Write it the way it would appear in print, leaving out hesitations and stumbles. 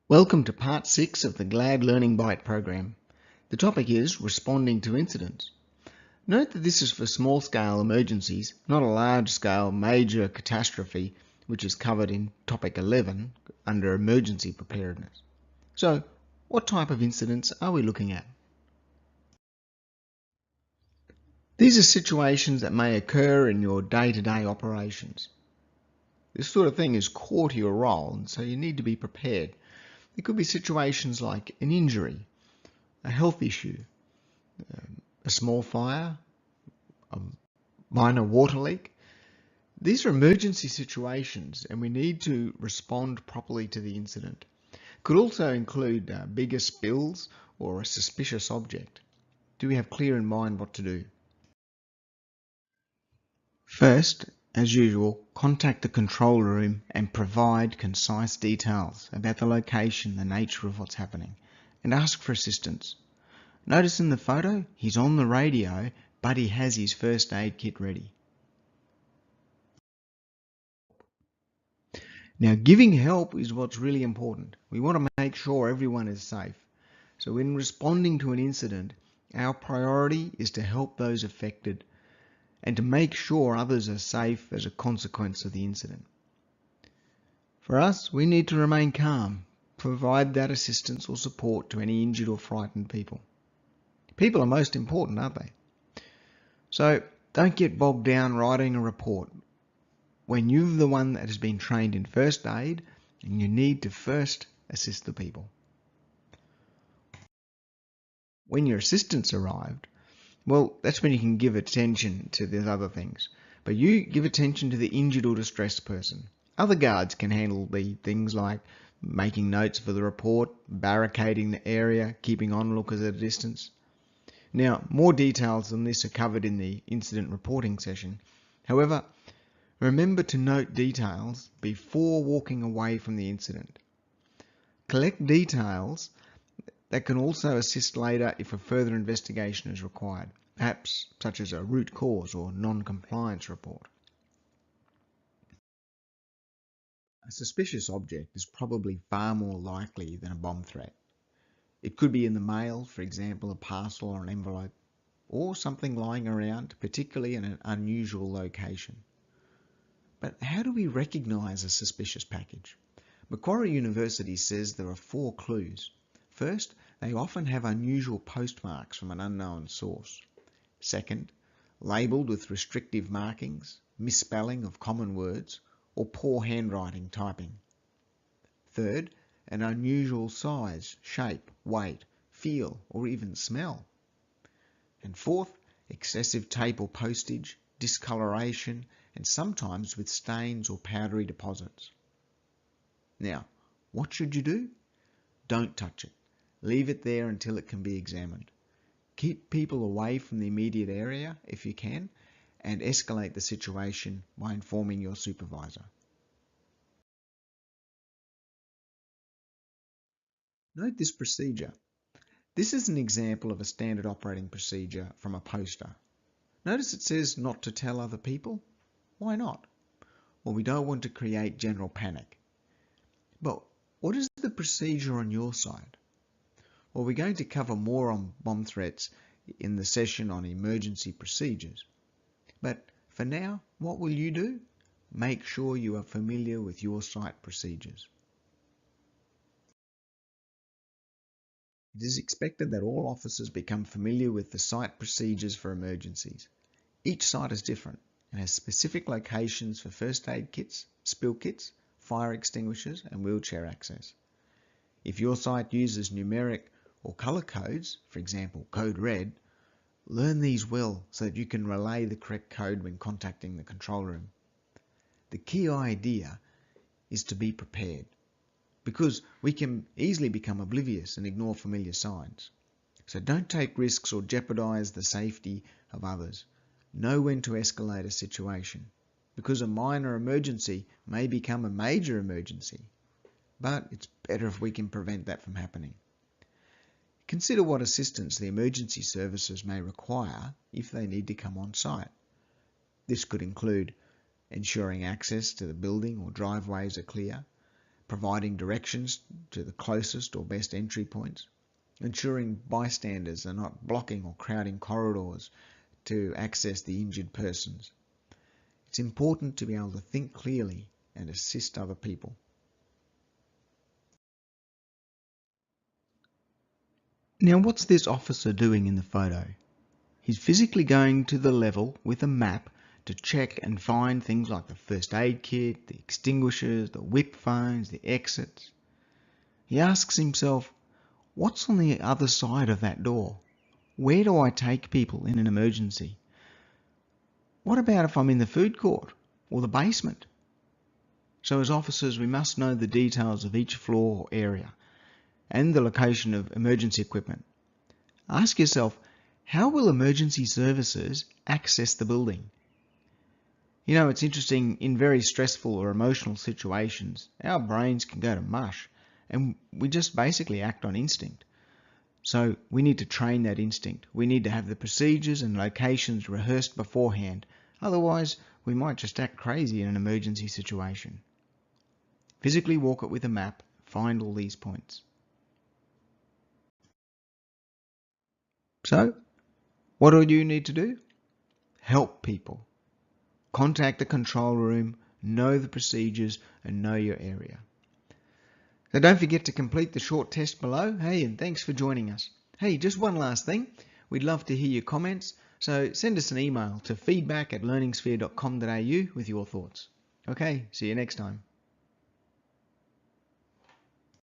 Welcome to part 6 of the GLAD Learning Byte program. The topic is responding to incidents. Note that this is for small-scale emergencies, not a large-scale major catastrophe, which is covered in topic 11 under emergency preparedness. So, what type of incidents are we looking at? These are situations that may occur in your day-to-day operations. This sort of thing is core to your role, and so you need to be prepared. It could be situations like an injury, a health issue, a small fire, a minor water leak. These are emergency situations and we need to respond properly to the incident. It could also include bigger spills or a suspicious object. Do we have clear in mind what to do? First, as usual, contact the control room and provide concise details about the location, the nature of what's happening, and ask for assistance. Notice in the photo, he's on the radio, but he has his first aid kit ready. Now, giving help is what's really important. We want to make sure everyone is safe. So in responding to an incident, our priority is to help those affected and to make sure others are safe as a consequence of the incident. For us, we need to remain calm, provide that assistance or support to any injured or frightened people. People are most important, aren't they? So don't get bogged down writing a report when you're the one that has been trained in first aid and you need to first assist the people. When your assistants arrived, well, that's when you can give attention to these other things. But you give attention to the injured or distressed person. Other guards can handle the things like making notes for the report, barricading the area, keeping onlookers at a distance. Now, more details than this are covered in the incident reporting session. However, remember to note details before walking away from the incident. Collect details that can also assist later if a further investigation is required, perhaps such as a root cause or non-compliance report. A suspicious object is probably far more likely than a bomb threat. It could be in the mail, for example, a parcel or an envelope, or something lying around, particularly in an unusual location. But how do we recognise a suspicious package? Macquarie University says there are 4 clues. First, they often have unusual postmarks from an unknown source. Second, labelled with restrictive markings, misspelling of common words, or poor handwriting typing. Third, an unusual size, shape, weight, feel, or even smell. And fourth, excessive tape or postage, discoloration, and sometimes with stains or powdery deposits. Now, what should you do? Don't touch it. Leave it there until it can be examined. Keep people away from the immediate area if you can, and escalate the situation by informing your supervisor. Note this procedure. This is an example of a standard operating procedure from a poster. Notice it says not to tell other people. Why not? Well, we don't want to create general panic. But what is the procedure on your side? Well, we're going to cover more on bomb threats in the session on emergency procedures. But for now, what will you do? Make sure you are familiar with your site procedures. It is expected that all officers become familiar with the site procedures for emergencies. Each site is different and has specific locations for first aid kits, spill kits, fire extinguishers and wheelchair access. If your site uses numeric or colour codes, for example code red, learn these well so that you can relay the correct code when contacting the control room. The key idea is to be prepared, because we can easily become oblivious and ignore familiar signs. So don't take risks or jeopardise the safety of others. Know when to escalate a situation, because a minor emergency may become a major emergency, but it's better if we can prevent that from happening. Consider what assistance the emergency services may require if they need to come on site. This could include ensuring access to the building or driveways are clear, providing directions to the closest or best entry points, ensuring bystanders are not blocking or crowding corridors to access the injured persons. It's important to be able to think clearly and assist other people. Now, what's this officer doing in the photo? He's physically going to the level with a map to check and find things like the first aid kit, the extinguishers, the whip phones, the exits. He asks himself, what's on the other side of that door? Where do I take people in an emergency? What about if I'm in the food court or the basement? So as officers, we must know the details of each floor or area and the location of emergency equipment. Ask yourself, how will emergency services access the building? You know, it's interesting, in very stressful or emotional situations, our brains can go to mush and we just basically act on instinct. So we need to train that instinct. We need to have the procedures and locations rehearsed beforehand. Otherwise, we might just act crazy in an emergency situation. Physically walk it with a map, find all these points. So, what do you need to do? Help people. Contact the control room, know the procedures, and know your area. So don't forget to complete the short test below. Hey, and thanks for joining us. Hey, just one last thing. We'd love to hear your comments, so send us an email to feedback@learningsphere.com.au with your thoughts. Okay, see you next time.